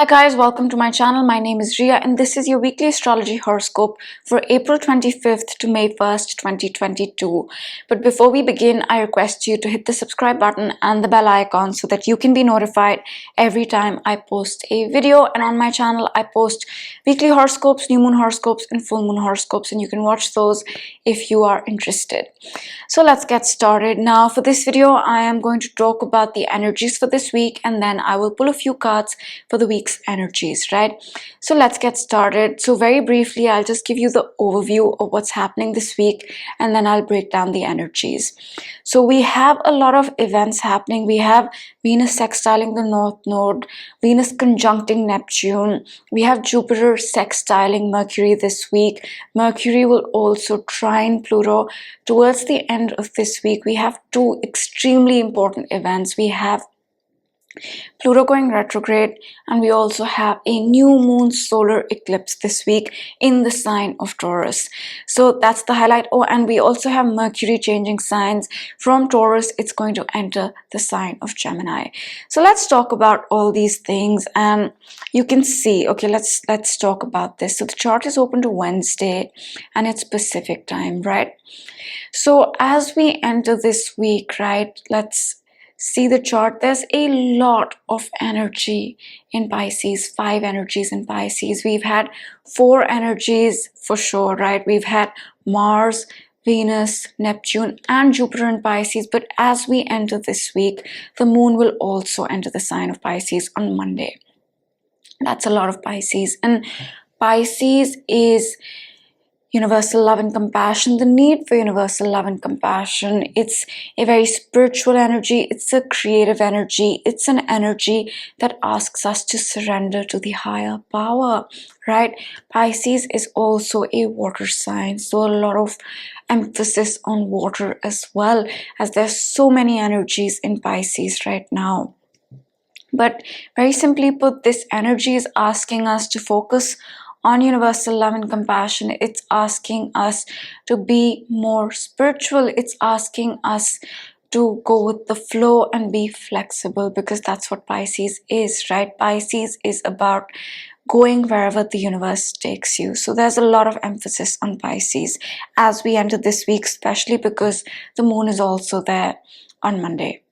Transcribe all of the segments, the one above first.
Hi guys, welcome to my channel. My name is Ria and this is your weekly astrology horoscope for April 25th to May 1st, 2022. But before we begin, I request you to hit the subscribe button and the bell icon so that you can be notified every time I post a video. And on my channel, I post weekly horoscopes, new moon horoscopes, and full moon horoscopes, and you can watch those if you are interested. So let's get started. Now for this video, I am going to talk about the energies for this week and then I will pull a few cards for the week's energies, right? So let's get started. So very briefly, I'll just give you the overview of what's happening this week and then I'll break down the energies. So we have a lot of events happening. We have Venus sextiling the North Node, Venus conjuncting Neptune. We have Jupiter sextiling Mercury this week. Mercury will also trine Pluto towards the end of this week. We have two extremely important events. We have Pluto going retrograde, and we also have a new moon solar eclipse this week in the sign of Taurus. So that's the highlight. Oh, and we also have Mercury changing signs. From Taurus, it's going to enter the sign of Gemini. So let's talk about all these things, and you can see, okay, let's talk about this. So the chart is open to Wednesday and it's Pacific time, right? So as we enter this week, right, let's see the chart. There's a lot of energy in Pisces, 5 energies in Pisces. We've had 4 energies for sure, right? We've had Mars, Venus, Neptune, and Jupiter in Pisces. But as we enter this week, the moon will also enter the sign of Pisces on Monday. That's a lot of Pisces. And Pisces is universal love and compassion, the need for universal love and compassion. It's a very spiritual energy. It's a creative energy. It's an energy that asks us to surrender to the higher power, right? Pisces is also a water sign, so a lot of emphasis on water as well, as there's so many energies in Pisces right now. But very simply put, this energy is asking us to focus on universal love and compassion. It's asking us to be more spiritual. It's asking us to go with the flow and be flexible, because that's what Pisces is, right? Pisces is about going wherever the universe takes you. So there's a lot of emphasis on Pisces as we enter this week, especially because the moon is also there on Monday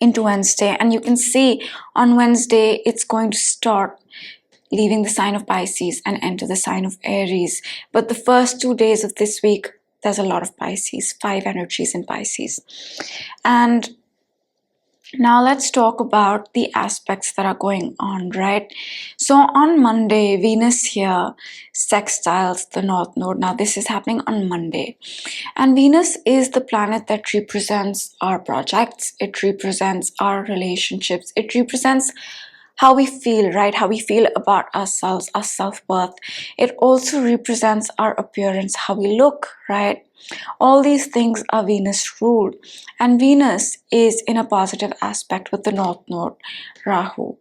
into Wednesday. And you can see on Wednesday, it's going to start leaving the sign of Pisces and enter the sign of Aries. But the first 2 days of this week, there's a lot of Pisces, 5 energies in Pisces. And now let's talk about the aspects that are going on, right? So on Monday, Venus here sextiles the North Node. Now this is happening on Monday. And Venus is the planet that represents our projects. It represents our relationships. It represents how we feel, right? How we feel about ourselves, our self-worth. It also represents our appearance, how we look, right? All these things are Venus ruled. And Venus is in a positive aspect with the North Node, Rahu,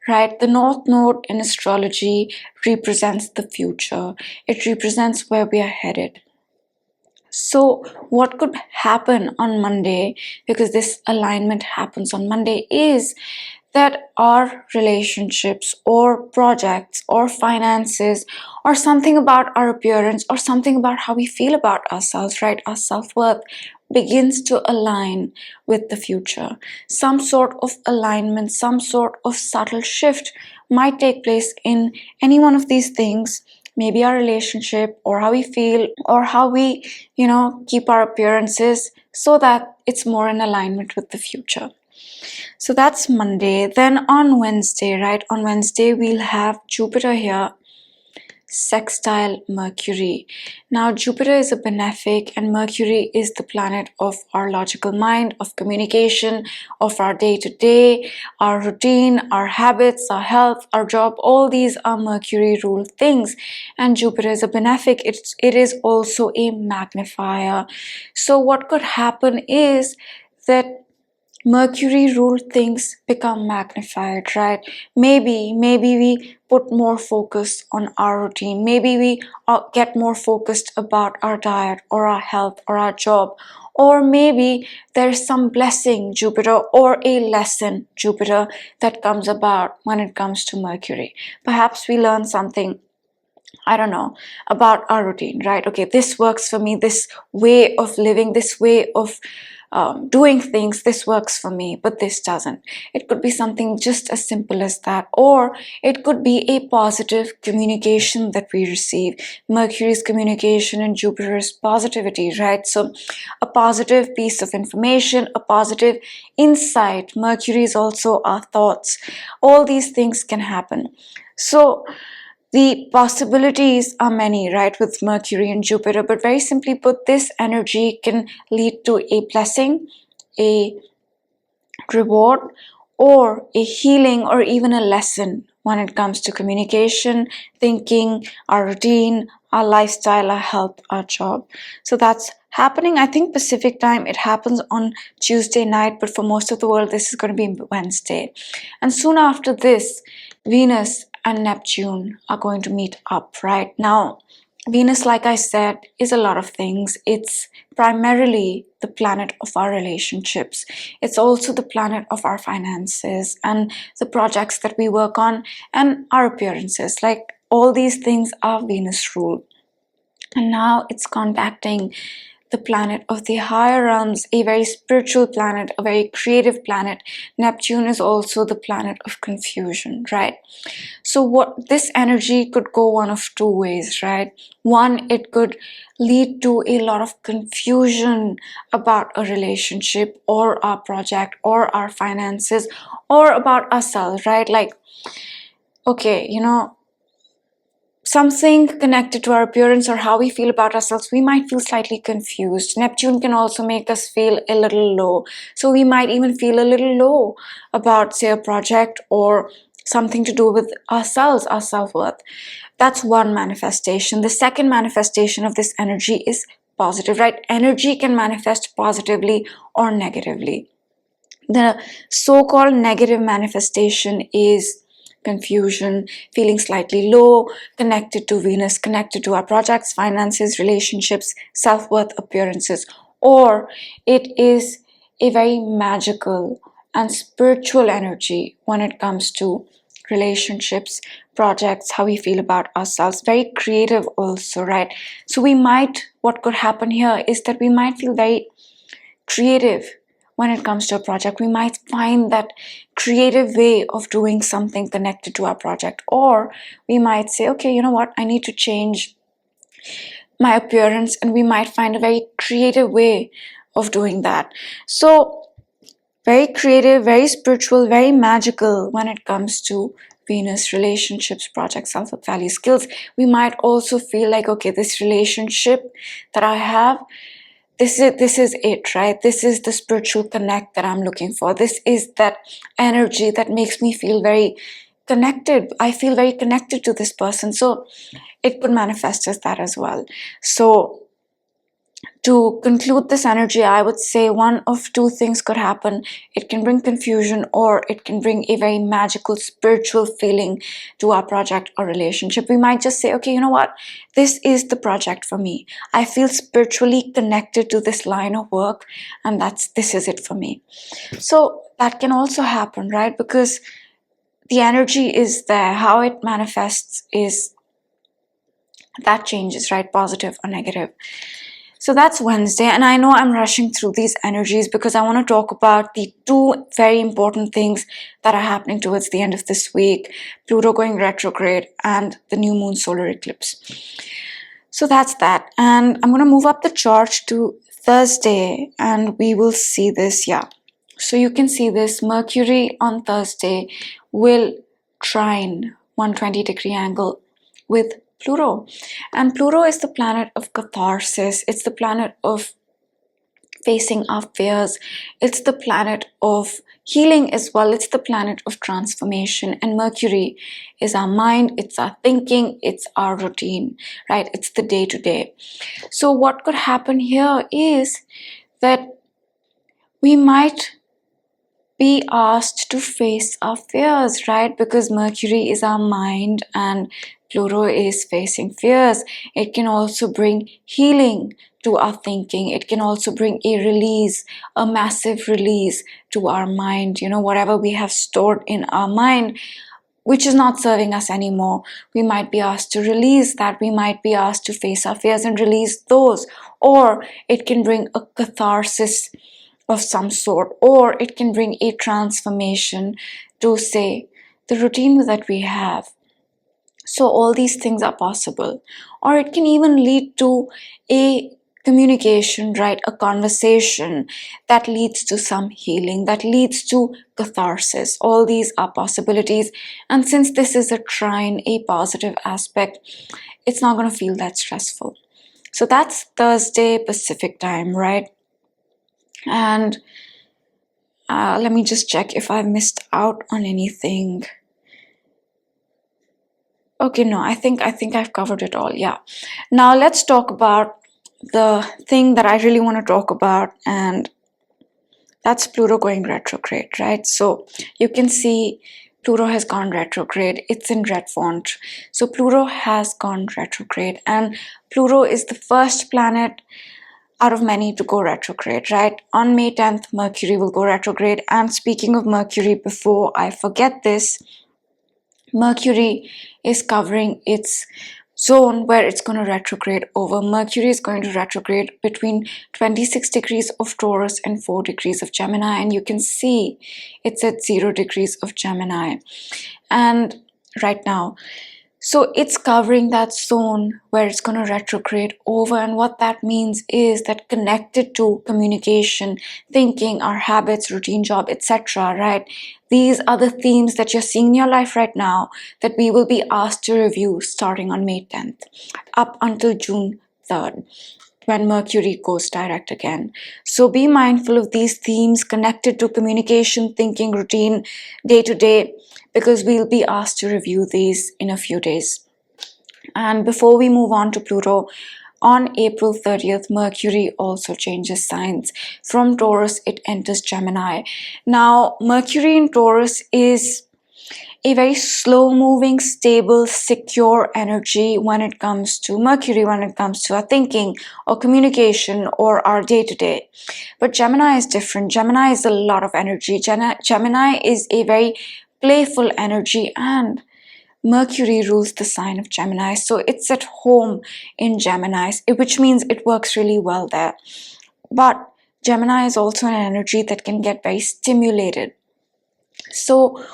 right? The North Node in astrology represents the future. It represents where we are headed. So what could happen on Monday, because this alignment happens on Monday, is that our relationships or projects or finances or something about our appearance or something about how we feel about ourselves, right? Our self-worth begins to align with the future. Some sort of alignment, some sort of subtle shift might take place in any one of these things. Maybe our relationship, or how we feel, or how we, keep our appearances, so that it's more in alignment with the future. So that's Monday. Then on Wednesday, right? On Wednesday, we'll have Jupiter here sextile Mercury. Now, Jupiter is a benefic and Mercury is the planet of our logical mind, of communication, of our day-to-day, our routine, our habits, our health, our job. All these are Mercury ruled things. And Jupiter is a benefic. It is also a magnifier. So what could happen is that Mercury ruled things become magnified, right? Maybe we put more focus on our routine. Maybe we get more focused about our diet or our health or our job. Or maybe there's some blessing Jupiter or a lesson Jupiter that comes about when it comes to Mercury. Perhaps we learn something, I don't know, about our routine, right? Okay, this works for me, this way of living, this way of doing things, this works for me, but this doesn't. It could be something just as simple as that, or it could be a positive communication that we receive. Mercury's communication and Jupiter's positivity, right? So a positive piece of information, a positive insight. Mercury is also our thoughts. All these things can happen. So the possibilities are many, right, with Mercury and Jupiter, but very simply put, this energy can lead to a blessing, a reward, or a healing, or even a lesson when it comes to communication, thinking, our routine, our lifestyle, our health, our job. So that's happening. I think Pacific time, it happens on Tuesday night, but for most of the world, this is going to be Wednesday. And soon after this, Venus and Neptune are going to meet up. Right now, Venus, like I said, is a lot of things. It's primarily the planet of our relationships. It's also the planet of our finances and the projects that we work on and our appearances. Like, all these things are Venus ruled. And now it's contacting the planet of the higher realms, a very spiritual planet, a very creative planet. Neptune is also the planet of confusion, right? So what this energy could go one of two ways, right? One, it could lead to a lot of confusion about a relationship or our project or our finances or about ourselves, right? Like, okay, something connected to our appearance or how we feel about ourselves, we might feel slightly confused. Neptune can also make us feel a little low. So we might even feel a little low about, say, a project or something to do with ourselves, our self-worth. That's one manifestation. The second manifestation of this energy is positive, right? Energy can manifest positively or negatively. The so-called negative manifestation is confusion, feeling slightly low, connected to Venus, connected to our projects, finances, relationships, self-worth, appearances, or it is a very magical and spiritual energy when it comes to relationships, projects, how we feel about ourselves, very creative also, right? So what could happen here is that we might feel very creative when it comes to a project. We might find that creative way of doing something connected to our project, or we might say, okay, you know what, I need to change my appearance, and we might find a very creative way of doing that. So very creative, very spiritual, very magical when it comes to Venus, relationships, projects, self-worth, value, skills. We might also feel like, okay, this relationship that I have, this is it, right? This is the spiritual connect that I'm looking for. This is that energy that makes me feel very connected. I feel very connected to this person. So it could manifest as that as well. So to conclude this energy, I would say one of two things could happen. It can bring confusion, or it can bring a very magical spiritual feeling to our project or relationship. We might just say, okay, you know what? This is the project for me. I feel spiritually connected to this line of work, and this is it for me. So that can also happen, right? Because the energy is there. How it manifests is that changes, right? Positive or negative. So that's Wednesday, and I know I'm rushing through these energies because I want to talk about the two very important things that are happening towards the end of this week: Pluto going retrograde and the new moon solar eclipse. So that's that, and I'm going to move up the chart to Thursday, and we will see this. Yeah, so you can see this. Mercury on Thursday will trine 120-degree angle with Pluto. And Pluto is the planet of catharsis. It's the planet of facing our fears. It's the planet of healing as well. It's the planet of transformation. And Mercury is our mind, it's our thinking, it's our routine, right? It's the day-to-day. So what could happen here is that we might be asked to face our fears, right? Because Mercury is our mind and Pluto is facing fears. It can also bring healing to our thinking. It can also bring a release, a massive release to our mind. Whatever we have stored in our mind, which is not serving us anymore, we might be asked to release that. We might be asked to face our fears and release those. Or it can bring a catharsis of some sort, or it can bring a transformation to, say, the routine that we have. So all these things are possible. Or it can even lead to a communication, right? A conversation that leads to some healing, that leads to catharsis. All these are possibilities. And since this is a trine, a positive aspect, it's not going to feel that stressful. So that's Thursday Pacific time, right? And let me just check if I've missed out on anything. Okay, no, I think I've covered it all. Yeah. Now let's talk about the thing that I really want to talk about, and that's Pluto going retrograde, right? So you can see Pluto has gone retrograde. It's in red font. So Pluto has gone retrograde, and Pluto is the first planet out of many to go retrograde, right? On May 10th, Mercury will go retrograde. And speaking of Mercury, before I forget this, Mercury is covering its zone where it's going to retrograde over. Mercury is going to retrograde between 26 degrees of Taurus and 4 degrees of Gemini, and you can see it's at 0 degrees of Gemini and right now. So it's covering that zone where it's going to retrograde over, and what that means is that connected to communication, thinking, our habits, routine, job, etc., right? These are the themes that you're seeing in your life right now that we will be asked to review starting on May 10th up until June 3rd, when Mercury goes direct again. So be mindful of these themes connected to communication, thinking, routine, day to day, because we'll be asked to review these in a few days. And before we move on to Pluto, on April 30th, Mercury also changes signs. From Taurus, it enters Gemini. Now, Mercury in Taurus is a very slow-moving, stable, secure energy when it comes to Mercury, when it comes to our thinking or communication or our day-to-day. But Gemini is different. Gemini is a lot of energy. Gemini is a very playful energy, and Mercury rules the sign of Gemini. So it's at home in Gemini, which means it works really well there. But Gemini is also an energy that can get very stimulated. So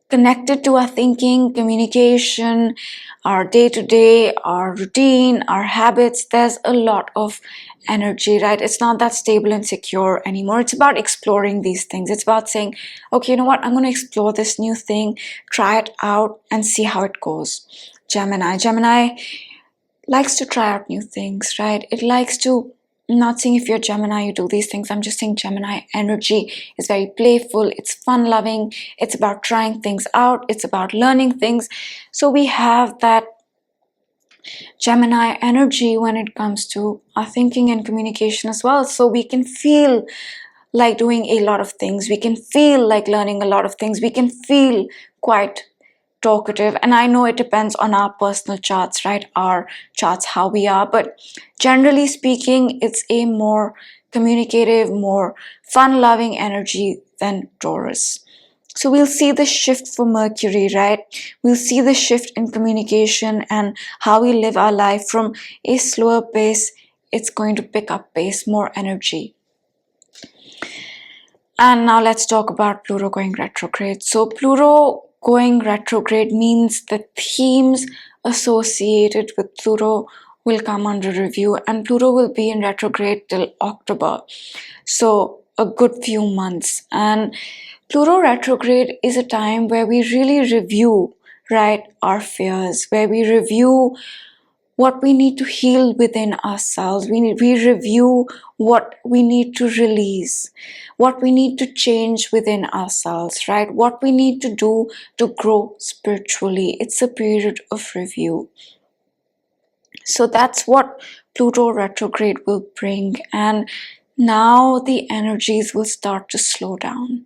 connected to our thinking, communication, our day-to-day, our routine, our habits, there's a lot of energy, right? It's not that stable and secure anymore. It's about exploring these things. It's about saying, okay, you know what? I'm going to explore this new thing, try it out and see how it goes. Gemini likes to try out new things, right? It likes to, I'm not saying if you're Gemini, you do these things. I'm just saying Gemini energy is very playful. It's fun-loving. It's about trying things out. It's about learning things. So we have that Gemini energy when it comes to our thinking and communication as well. So we can feel like doing a lot of things. We can feel like learning a lot of things. We can feel quite talkative, and I know it depends on our personal charts, right? Our charts, how we are, but generally speaking, it's a more communicative, more fun-loving energy than Taurus. So we'll see the shift for Mercury, right? We'll see the shift in communication and how we live our life. From a slower pace, it's going to pick up pace, more energy. And now let's talk about Pluto going retrograde. So Pluto going retrograde means the themes associated with Pluto will come under review, and Pluto will be in retrograde till October. So a good few months. And Pluto retrograde is a time where we really review, right, our fears, where we review what we need to heal within ourselves. We review what we need to release, what we need to change within ourselves, right? What we need to do to grow spiritually. It's a period of review. So that's what Pluto retrograde will bring. And now the energies will start to slow down,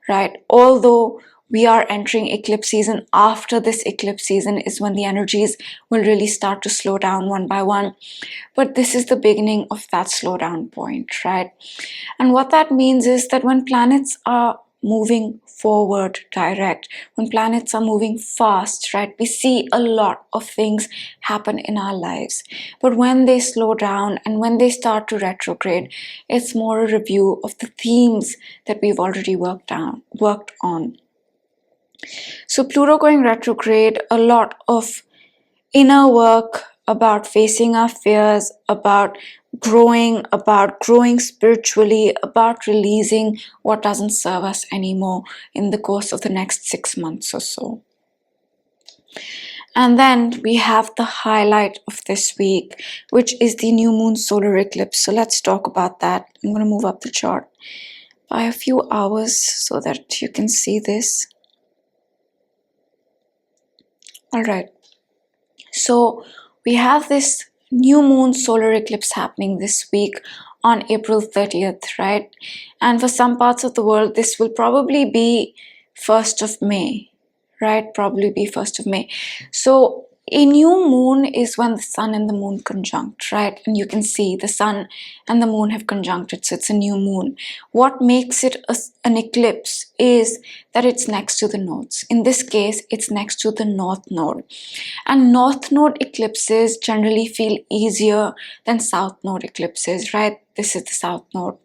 right? Although we are entering eclipse season, after this eclipse season is when the energies will really start to slow down one by one. But this is the beginning of that slowdown point, right? And what that means is that when planets are moving forward direct, when planets are moving fast, right, we see a lot of things happen in our lives. But when they slow down and when they start to retrograde, it's more a review of the themes that we've already worked on. So Pluto going retrograde, a lot of inner work about facing our fears, about growing spiritually, about releasing what doesn't serve us anymore in the course of the next 6 months or so. And then we have the highlight of this week, which is the new moon solar eclipse. So let's talk about that. I'm going to move up the chart by a few hours so that you can see this. All right. So we have this new moon solar eclipse happening this week on April 30th, right? And for some parts of the world, this will probably be 1st of May, right? Probably be 1st of May. So a new moon is when the sun and the moon conjunct, right? And you can see the sun and the moon have conjuncted, so it's a new moon. What makes it an eclipse is that it's next to the nodes. In this case, it's next to the north node. And north node eclipses generally feel easier than south node eclipses, right? This is the south node.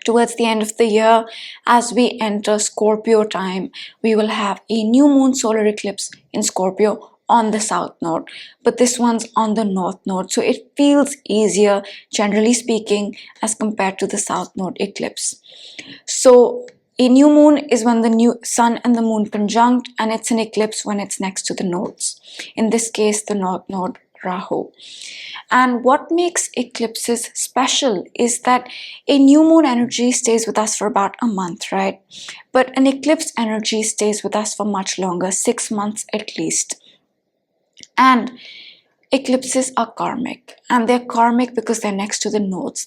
Towards the end of the year, as we enter Scorpio time, we will have a new moon solar eclipse in Scorpio on the south node, but this one's on the north node, so it feels easier, generally speaking, as compared to the south node eclipse. So a new moon is when the new sun and the moon conjunct, and it's an eclipse when it's next to the nodes. In this case, the north node, Rahu. And what makes eclipses special is that a new moon energy stays with us for about a month, right? But an eclipse energy stays with us for much longer, 6 months at least. And eclipses are karmic, and they're karmic because they're next to the nodes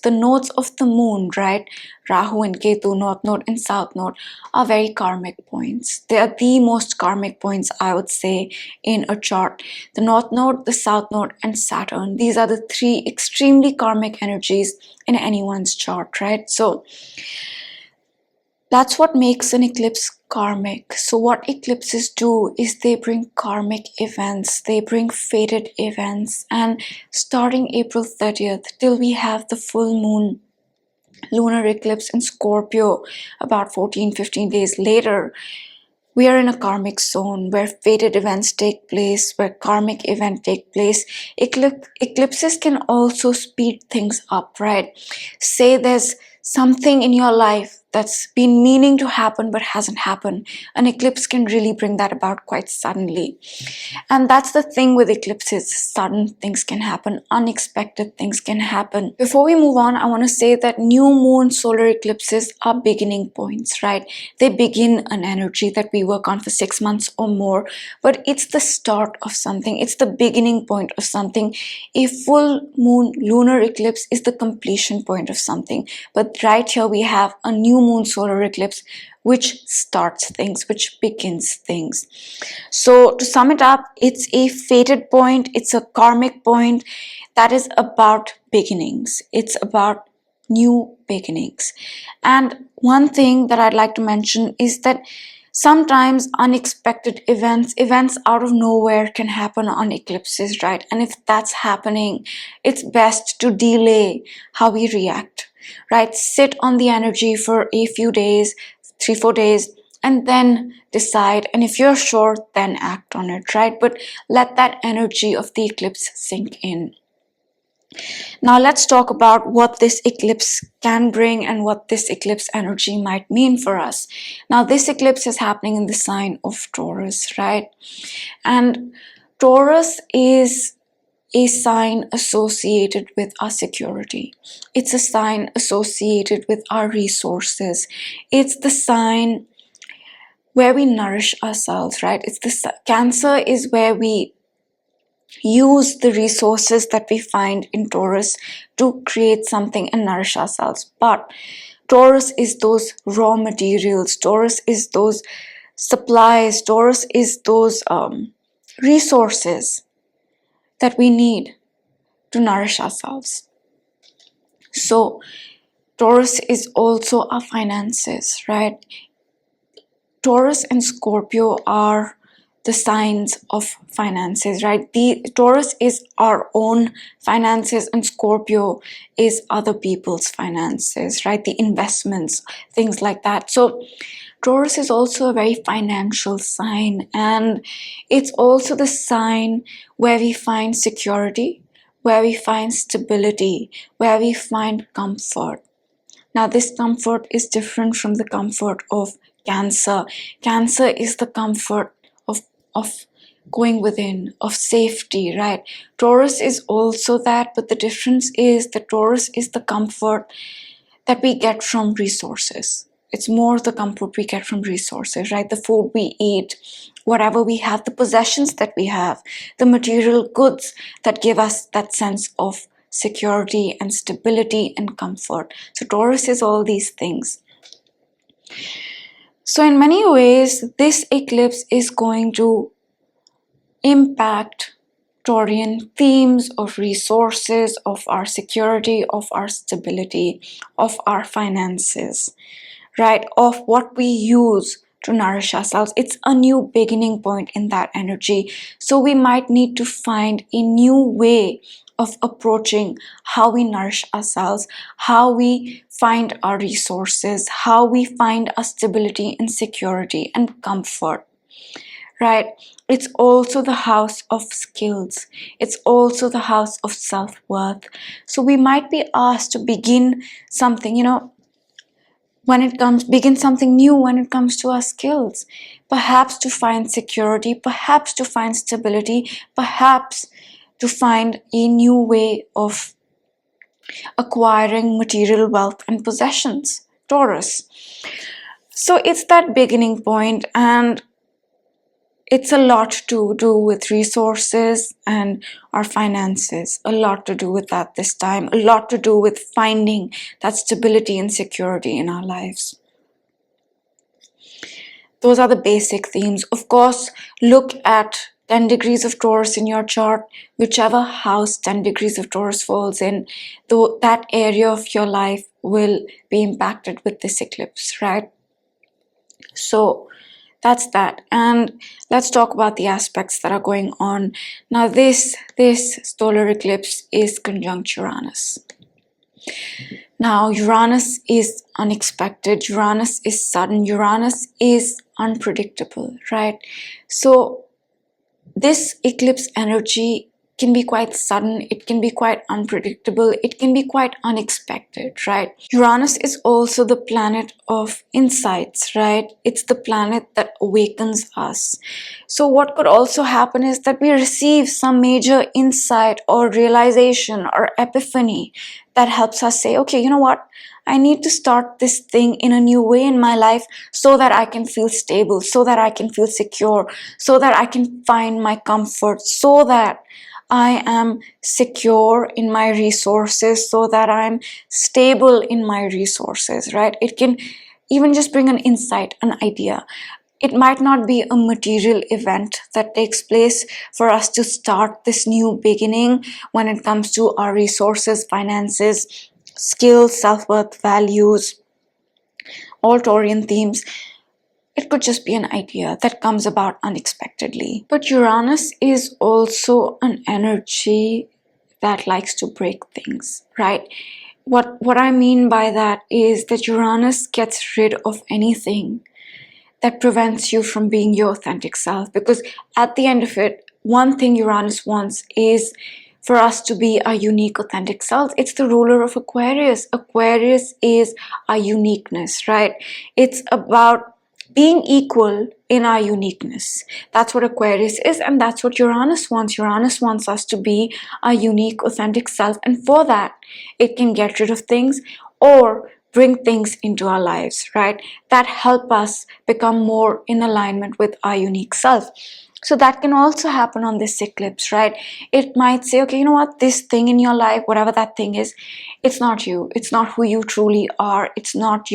of the moon, right? Rahu and Ketu, north node and south node, are very karmic points. They are the most karmic points, I would say, in a chart. The north node, the south node, and Saturn, these are the 3 extremely karmic energies in anyone's chart, right? So that's what makes an eclipse karmic. So what eclipses do is they bring karmic events, they bring fated events, and starting April 30th till we have the full moon lunar eclipse in Scorpio about 14-15 days later, we are in a karmic zone where fated events take place, where karmic events take place. Eclipses can also speed things up, right? Say there's something in your life that's been meaning to happen but hasn't happened. An eclipse can really bring that about quite suddenly. And that's the thing with eclipses. Sudden things can happen, unexpected things can happen. Before we move on, I want to say that new moon solar eclipses are beginning points, right? They begin an energy that we work on for 6 months or more, but it's the start of something. It's the beginning point of something. A full moon lunar eclipse is the completion point of something. But right here we have a new moon solar eclipse which starts things, which begins things. So to sum it up, it's a fated point, it's a karmic point that is about beginnings. It's about new beginnings. And one thing that I'd like to mention is that sometimes unexpected events out of nowhere can happen on eclipses, right? And if that's happening, it's best to delay how we react, right? Sit on the energy for a few days, 3-4 days, and then decide. And if you're sure, then act on it, right? But let that energy of the eclipse sink in. Now let's talk about what this eclipse can bring and what this eclipse energy might mean for us. Now this eclipse is happening in the sign of Taurus, right? And Taurus is a sign associated with our security. It's a sign associated with our resources. It's the sign where we nourish ourselves, right? Cancer is where we use the resources that we find in Taurus to create something and nourish ourselves. But Taurus is those raw materials. Taurus is those supplies. Taurus is those resources that we need to nourish ourselves. So Taurus is our our finances, right? Taurus and Scorpio are the signs of finances, right? The Taurus is our own finances and Scorpio is other people's finances, right? The investments, things like that. So Taurus is also a very financial sign, and it's also the sign where we find security, where we find stability, where we find comfort. Now, this comfort is different from the comfort of Cancer. Cancer is the comfort of going within, of safety, right? Taurus is also that, but the difference is that Taurus is the comfort that we get from resources. It's more the comfort we get from resources, right? The food we eat, whatever we have, the possessions that we have, the material goods that give us that sense of security and stability and comfort. So Taurus is all these things. So in many ways, this eclipse is going to impact Taurian themes of resources, of our security, of our stability, of our finances, right? Of what we use to nourish ourselves. It's a new beginning point in that energy. So we might need to find a new way of approaching how we nourish ourselves, how we find our resources, how we find our stability and security and comfort, right? It's also the house of skills. It's also the house of self-worth. So we might be asked to begin something, begin something new when it comes to our skills. Perhaps to find security, perhaps to find stability, perhaps to find a new way of acquiring material wealth and possessions. Taurus. So it's that beginning point, and it's a lot to do with resources and our finances, a lot to do with that this time, a lot to do with finding that stability and security in our lives. Those are the basic themes. Of course, look at 10 degrees of Taurus in your chart, whichever house 10 degrees of Taurus falls in, though that area of your life will be impacted with this eclipse, right? So that's that. And let's talk about the aspects that are going on. Now, this solar eclipse is conjunct Uranus. Now, Uranus is unexpected, Uranus is sudden, Uranus is unpredictable, right? So this eclipse energy can be quite sudden, it can be quite unpredictable, it can be quite unexpected, right? Uranus is also the planet of insights, right? It's the planet that awakens us. So what could also happen is that we receive some major insight or realization or epiphany that helps us say, okay, you know what? I need to start this thing in a new way in my life so that I can feel stable, so that I can feel secure, so that I can find my comfort, so that I am secure in my resources, so that I'm stable in my resources, right? It can even just bring an insight, an idea. It might not be a material event that takes place for us to start this new beginning when it comes to our resources, finances, skills, self-worth, values, all Taurian themes. It could just be an idea that comes about unexpectedly. But Uranus is also an energy that likes to break things, right? What I mean by that is that Uranus gets rid of anything that prevents you from being your authentic self. Because at the end of it, one thing Uranus wants is for us to be our unique, authentic self. It's the ruler of Aquarius. Aquarius is our uniqueness, right? It's about being equal in our uniqueness. That's what Aquarius is, and that's what Uranus wants. Uranus wants us to be our unique, authentic self, and for that, it can get rid of things or bring things into our lives, right? That help us become more in alignment with our unique self. So that can also happen on this eclipse, right? It might say, okay, you know what, this thing in your life, whatever that thing is, it's not you, it's not who you truly are, it's not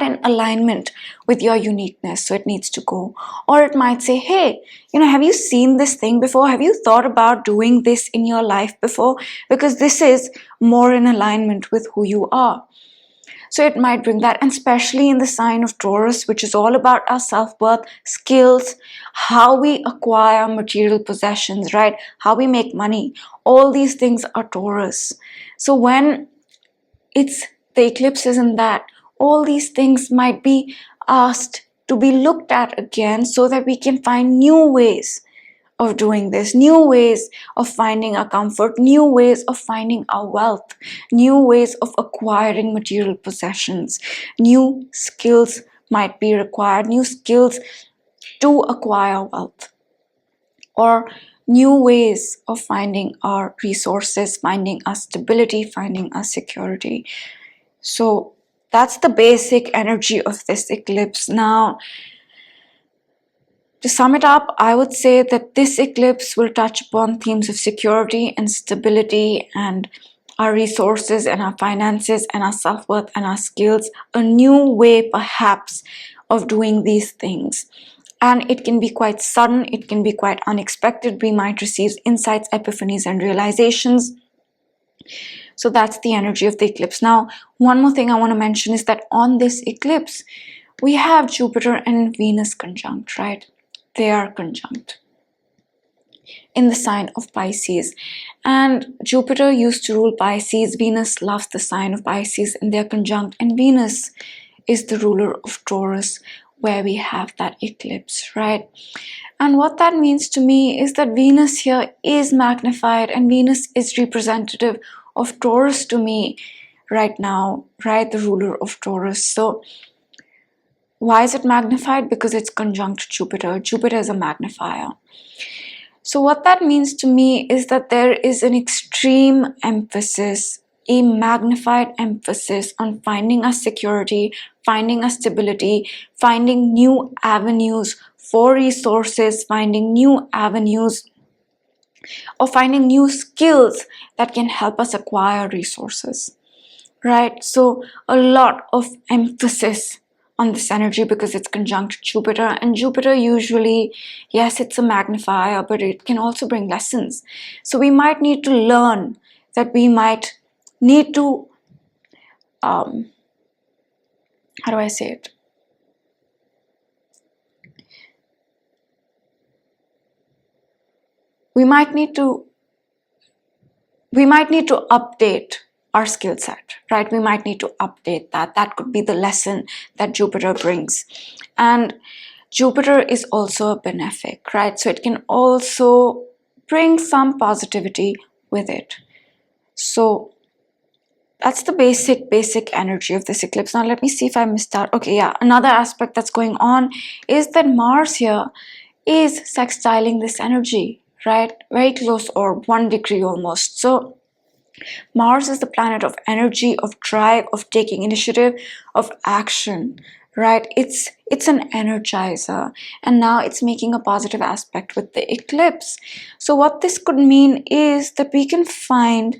in alignment with your uniqueness, so it needs to go. Or it might say, hey, have you seen this thing before? Have you thought about doing this in your life before? Because this is more in alignment with who you are. So it might bring that, and especially in the sign of Taurus, which is all about our self-worth, skills, how we acquire material possessions, right? How we make money. All these things are Taurus. So when the eclipse is in that, all these things might be asked to be looked at again, so that we can find new ways of doing this, new ways of finding our comfort, new ways of finding our wealth, new ways of acquiring material possessions. New skills might be required, new skills to acquire wealth, or new ways of finding our resources, finding our stability, finding our security. So that's the basic energy of this eclipse. Now, to sum it up, I would say that this eclipse will touch upon themes of security and stability and our resources and our finances and our self-worth and our skills, a new way perhaps of doing these things. And it can be quite sudden, it can be quite unexpected. We might receive insights, epiphanies, and realizations. So that's the energy of the eclipse. Now, one more thing I want to mention is that on this eclipse, we have Jupiter and Venus conjunct, right? They are conjunct in the sign of Pisces. And Jupiter used to rule Pisces. Venus loves the sign of Pisces, and they're conjunct. And Venus is the ruler of Taurus, where we have that eclipse, right? And what that means to me is that Venus here is magnified, and Venus is representative of Taurus to me right now, right? The ruler of Taurus. So why is it magnified? Because it's conjunct Jupiter. Jupiter is a magnifier. So what that means to me is that there is an extreme emphasis, a magnified emphasis on finding us security, finding us stability, finding new avenues for resources, finding new avenues, or finding new skills that can help us acquire resources, right? So a lot of emphasis on this energy because it's conjunct Jupiter, and Jupiter usually, yes, it's a magnifier, but it can also bring lessons. So we might need to learn that we might need to, how do I say it? We might need to update our skill set, right? We might need to update that. That could be the lesson that Jupiter brings. And Jupiter is also a benefic, right? So it can also bring some positivity with it. So that's the basic energy of this eclipse. Now let me see if I missed out. Okay, yeah, another aspect that's going on is that Mars here is sextiling this energy, right? Very close, or 1 degree almost. So Mars is the planet of energy, of drive, of taking initiative, of action, right? It's an energizer, and now it's making a positive aspect with the eclipse. So what this could mean is that we can find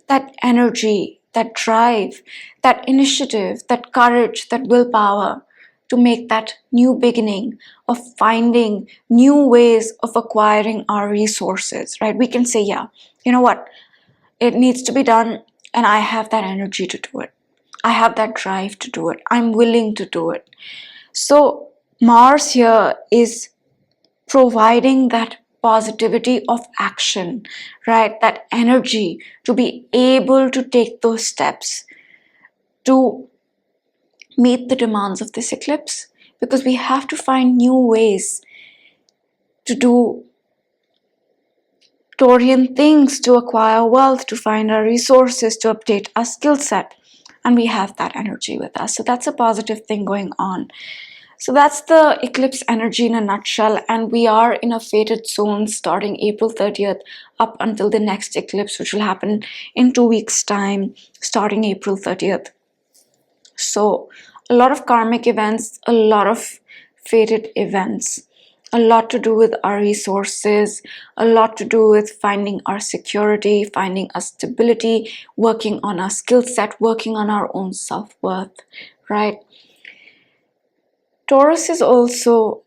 that energy, that drive, that initiative, that courage, that willpower to make that new beginning of finding new ways of acquiring our resources, right? We can say, yeah, you know what? It needs to be done, and I have that energy to do it. I have that drive to do it. I'm willing to do it. So Mars here is providing that positivity of action, right? That energy to be able to take those steps to meet the demands of this eclipse, because we have to find new ways to do Taurian things, to acquire wealth, to find our resources, to update our skill set. And we have that energy with us. So that's a positive thing going on. So that's the eclipse energy in a nutshell. And we are in a fated zone starting April 30th up until the next eclipse, which will happen in 2 weeks' time, starting April 30th. So a lot of karmic events, a lot of fated events, a lot to do with our resources, a lot to do with finding our security, finding our stability, working on our skill set, working on our own self-worth, right? Taurus is also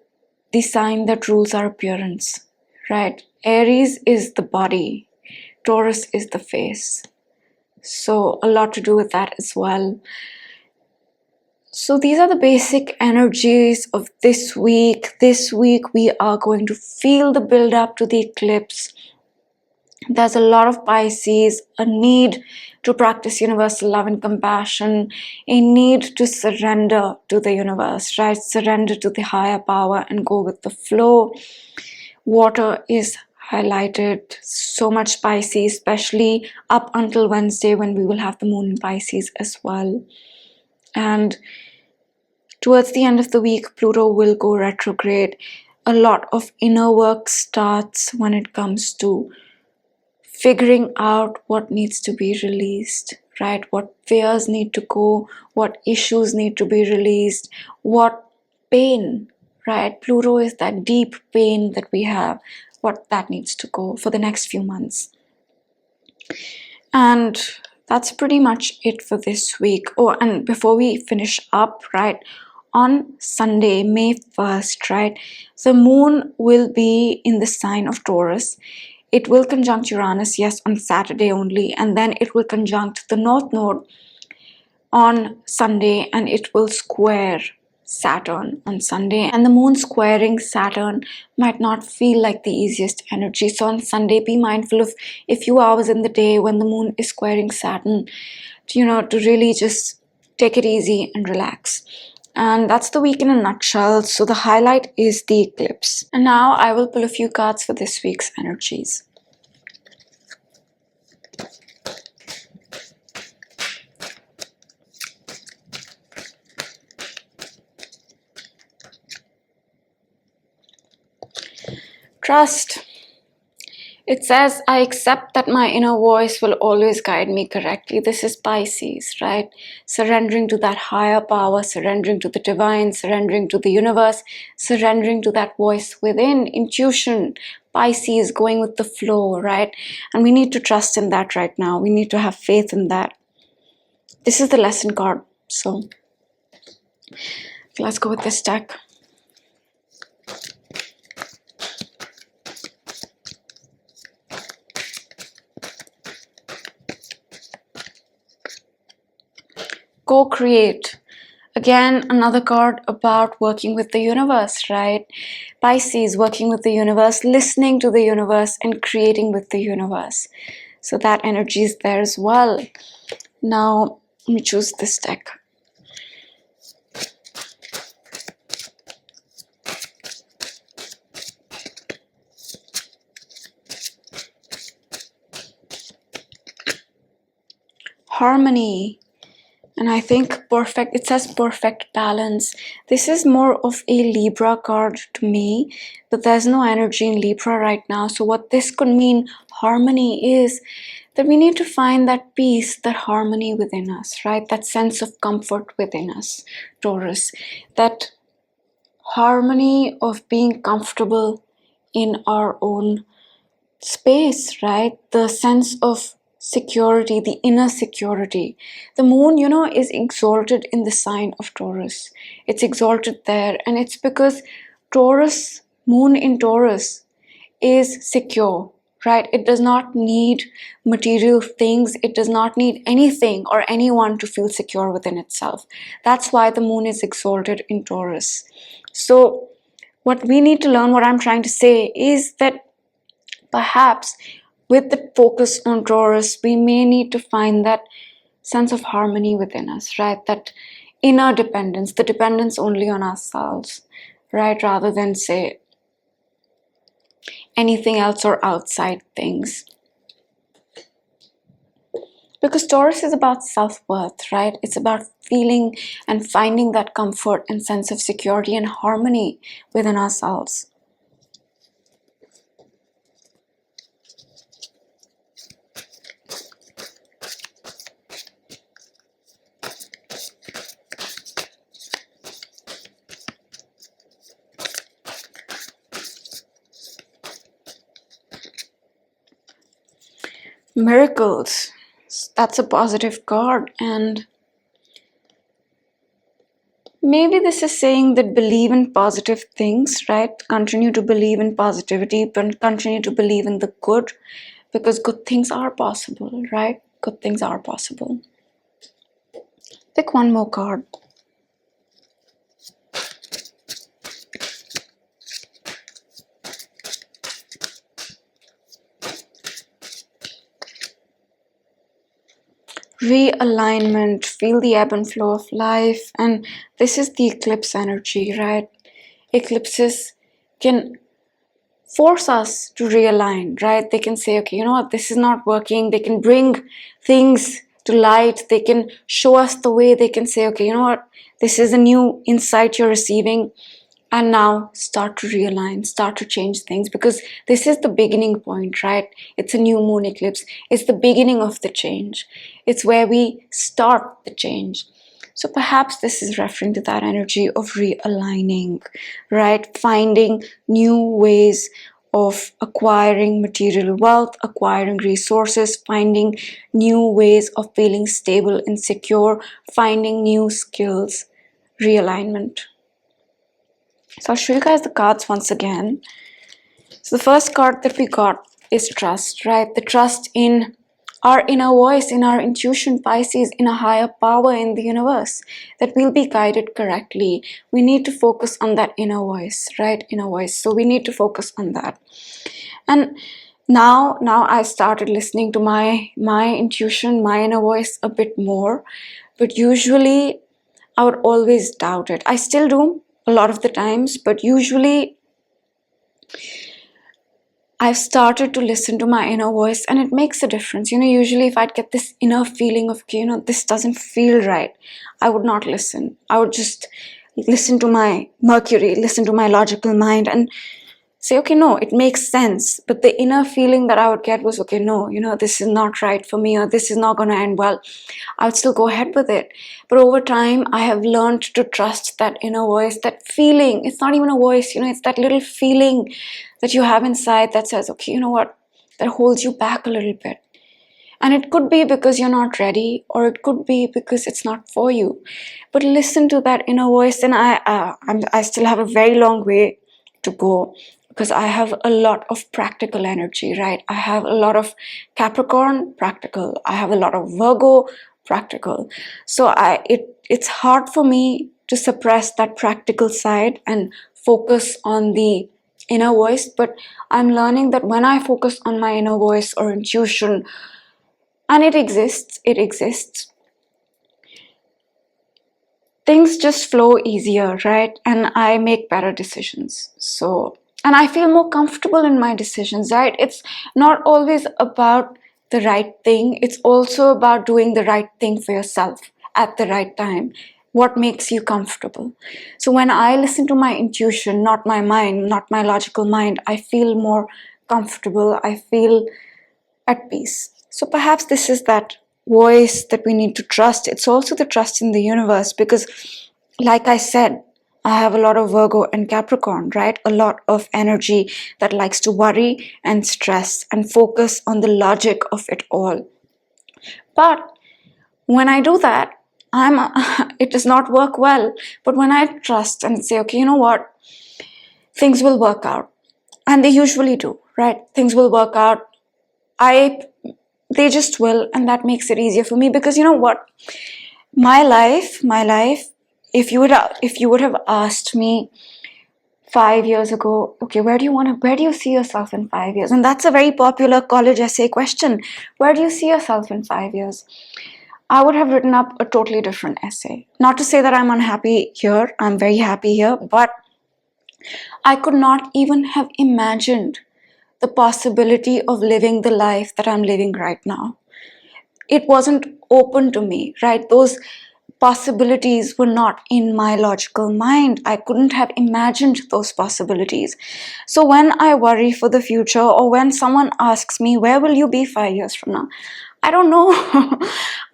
the sign that rules our appearance, right? Aries is the body, Taurus is the face. So a lot to do with that as well. So these are the basic energies of this week. This week we are going to feel the build up to the eclipse. There's a lot of Pisces, a need to practice universal love and compassion, a need to surrender to the universe, right? Surrender to the higher power and go with the flow. Water is highlighted, so much Pisces, especially up until Wednesday when we will have the moon in Pisces as well. And towards the end of the week, Pluto will go retrograde. A lot of inner work starts when it comes to figuring out what needs to be released, right? What fears need to go, what issues need to be released, what pain, right? Pluto is that deep pain that we have, what that needs to go for the next few months. And that's pretty much it for this week. Oh, and before we finish up, right, on Sunday, May 1st, right, the moon will be in the sign of Taurus. It will conjunct Uranus, yes, on Saturday only, and then it will conjunct the North Node on Sunday, and it will square Saturn on Sunday. And the moon squaring Saturn might not feel like the easiest energy. So on Sunday, be mindful of a few hours in the day when the moon is squaring Saturn, to really just take it easy and relax. And that's the week in a nutshell. So the highlight is the eclipse. And now I will pull a few cards for this week's energies. Trust. It says, I accept that my inner voice will always guide me correctly. This is Pisces, right? Surrendering to that higher power, surrendering to the divine, surrendering to the universe, surrendering to that voice within, intuition. Pisces, going with the flow, right? And we need to trust in that right now. We need to have faith in that. This is the lesson card. So let's go with this deck. Co-create. Again, another card about working with the universe, right? Pisces, working with the universe, listening to the universe and creating with the universe. So that energy is there as well. Now, let me choose this deck. Harmony. And I think perfect, it says perfect balance. This is more of a Libra card to me, but there's no energy in Libra right now. So what this could mean, harmony, is that we need to find that peace, that harmony within us, right? That sense of comfort within us, Taurus. That harmony of being comfortable in our own space, right? The sense of security, the inner security. The moon, is exalted in the sign of Taurus. It's exalted there, and it's because Taurus, moon in Taurus, is secure, right? It does not need material things. It does not need anything or anyone to feel secure within itself. That's why the moon is exalted in Taurus. So what we need to learn, what I'm trying to say, is that perhaps with the focus on Taurus, we may need to find that sense of harmony within us, right? That inner dependence, the dependence only on ourselves, right? Rather than, say, anything else or outside things. Because Taurus is about self-worth, right? It's about feeling and finding that comfort and sense of security and harmony within ourselves. Miracles. That's a positive card, and maybe this is saying that believe in positive things, right? Continue to believe in positivity, but continue to believe in the good, because good things are possible, right? Good things are possible. Pick one more card. Realignment, feel the ebb and flow of life, and this is the eclipse energy, right? Eclipses can force us to realign, right? They can say, okay, you know what, this is not working. They can bring things to light. They can show us the way. They can say, okay, you know what, this is a new insight you're receiving, and now start to realign, start to change things, because this is the beginning point, right? It's a new moon eclipse. It's the beginning of the change. It's where we start the change. So perhaps this is referring to that energy of realigning, right? Finding new ways of acquiring material wealth, acquiring resources, finding new ways of feeling stable and secure, finding new skills, realignment. So I'll show you guys the cards once again. So the first card that we got is trust, right? The trust in our inner voice, in our intuition, Pisces, in a higher power in the universe, that we'll be guided correctly. We need to focus on that inner voice, right? Inner voice. So we need to focus on that. And now I started listening to my intuition, my inner voice a bit more. But usually I would always doubt it. I still do a lot of the times, but usually I've started to listen to my inner voice, and it makes a difference. Usually if I'd get this inner feeling of, okay, this doesn't feel right, I would not listen. I would just listen to my Mercury, listen to my logical mind, and say, okay, no, it makes sense. But the inner feeling that I would get was, okay, no, this is not right for me, or this is not going to end well. I would still go ahead with it. But over time, I have learned to trust that inner voice, that feeling. It's not even a voice, it's that little feeling that you have inside that says, okay, you know what, that holds you back a little bit. And it could be because you're not ready, or it could be because it's not for you. But listen to that inner voice, and I still have a very long way to go, because I have a lot of practical energy, right? I have a lot of Capricorn, practical. I have a lot of Virgo, practical. So it's hard for me to suppress that practical side and focus on the inner voice. But I'm learning that when I focus on my inner voice or intuition, and it exists, things just flow easier, right? And I make better decisions. And I feel more comfortable in my decisions, right? It's not always about the right thing. It's also about doing the right thing for yourself at the right time. What makes you comfortable? So when I listen to my intuition, not my mind, not my logical mind, I feel more comfortable. I feel at peace. So perhaps this is that voice that we need to trust. It's also the trust in the universe, because like I said, I have a lot of Virgo and Capricorn, right? A lot of energy that likes to worry and stress and focus on the logic of it all. But when I do that, it does not work well. But when I trust and say, okay, you know what? Things will work out. And they usually do, right? Things will work out. They just will, and that makes it easier for me, because you know what? My life, if you would have asked me 5 years ago, okay, where do you see yourself in 5 years? And that's a very popular college essay question. Where do you see yourself in 5 years? I would have written up a totally different essay. Not to say that I'm unhappy here. I'm very happy here, but I could not even have imagined the possibility of living the life that I'm living right now. It wasn't open to me, right? Those possibilities were not in my logical mind. I couldn't have imagined those possibilities. So when I worry for the future, or when someone asks me, where will you be 5 years from now? I don't know.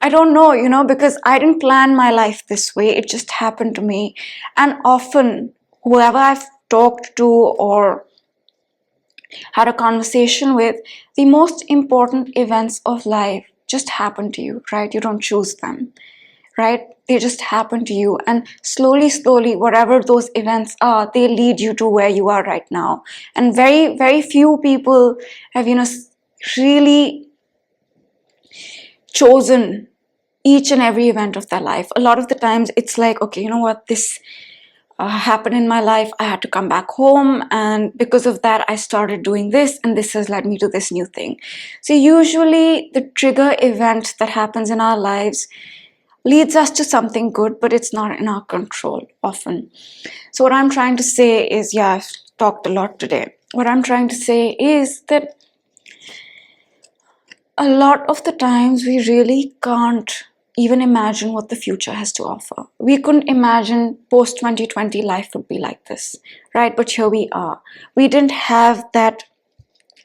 I don't know, because I didn't plan my life this way. It just happened to me. And often, whoever I've talked to, or had a conversation with, the most important events of life just happen to you, right? You don't choose them, right? They just happen to you, and slowly, whatever those events are, they lead you to where you are right now. And very few people have, really chosen each and every event of their life. A lot of the times it's like, okay, you know what, this happened in my life, I had to come back home, and because of that I started doing this, and this has led me to this new thing. So usually the trigger event that happens in our lives leads us to something good, but it's not in our control often. So what I'm trying to say is, yeah, I've talked a lot today. What I'm trying to say is that a lot of the times we really can't even imagine what the future has to offer. We couldn't imagine post 2020 life would be like this, right? But here we are. We didn't have that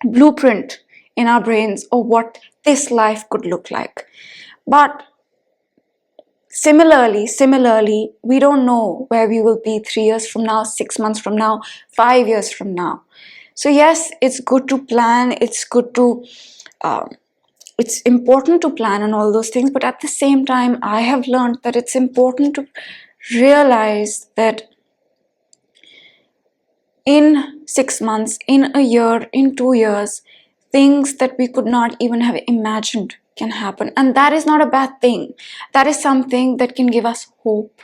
blueprint in our brains of what this life could look like. But similarly, we don't know where we will be 3 years from now, 6 months from now, 5 years from now. So yes, it's good to plan. It's important to plan and all those things, but at the same time, I have learned that it's important to realize that in 6 months, in a year, in 2 years, things that we could not even have imagined can happen. And that is not a bad thing. That is something that can give us hope,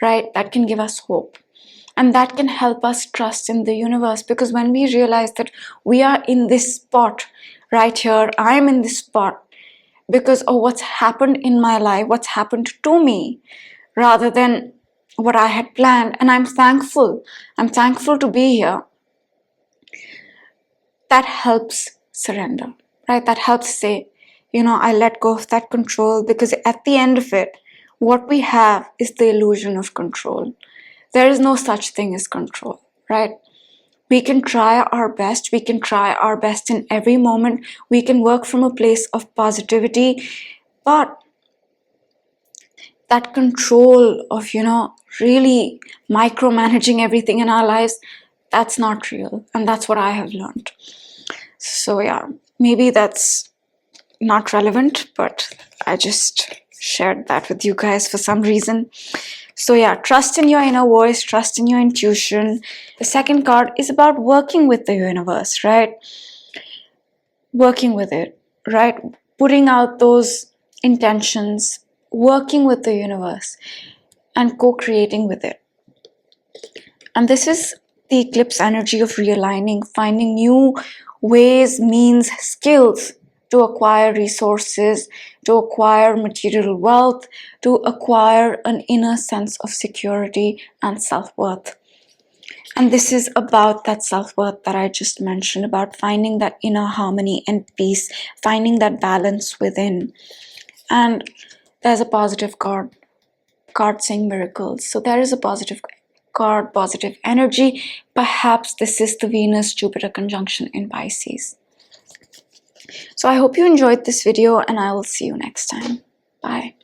right? That can give us hope. And that can help us trust in the universe, because when we realize that we are in this spot right here, I'm in this spot because of what's happened in my life, what's happened to me, rather than what I had planned. And I'm thankful to be here. That helps surrender, right? That helps say, I let go of that control, because at the end of it, what we have is the illusion of control. There is no such thing as control, right? We can try our best. We can try our best in every moment. We can work from a place of positivity, but that control of, really micromanaging everything in our lives, that's not real. And that's what I have learned. So yeah, maybe that's not relevant, but I just shared that with you guys for some reason. So yeah, trust in your inner voice, trust in your intuition. The second card is about working with the universe, right? Working with it, right? Putting out those intentions, working with the universe, and co-creating with it. And this is the eclipse energy of realigning, finding new ways, means, skills to acquire resources, to acquire material wealth, to acquire an inner sense of security and self-worth. And this is about that self-worth that I just mentioned, about finding that inner harmony and peace, finding that balance within. And there's a positive card saying miracles. So there is a positive card, positive energy. Perhaps this is the Venus-Jupiter conjunction in Pisces. So I hope you enjoyed this video, and I will see you next time. Bye.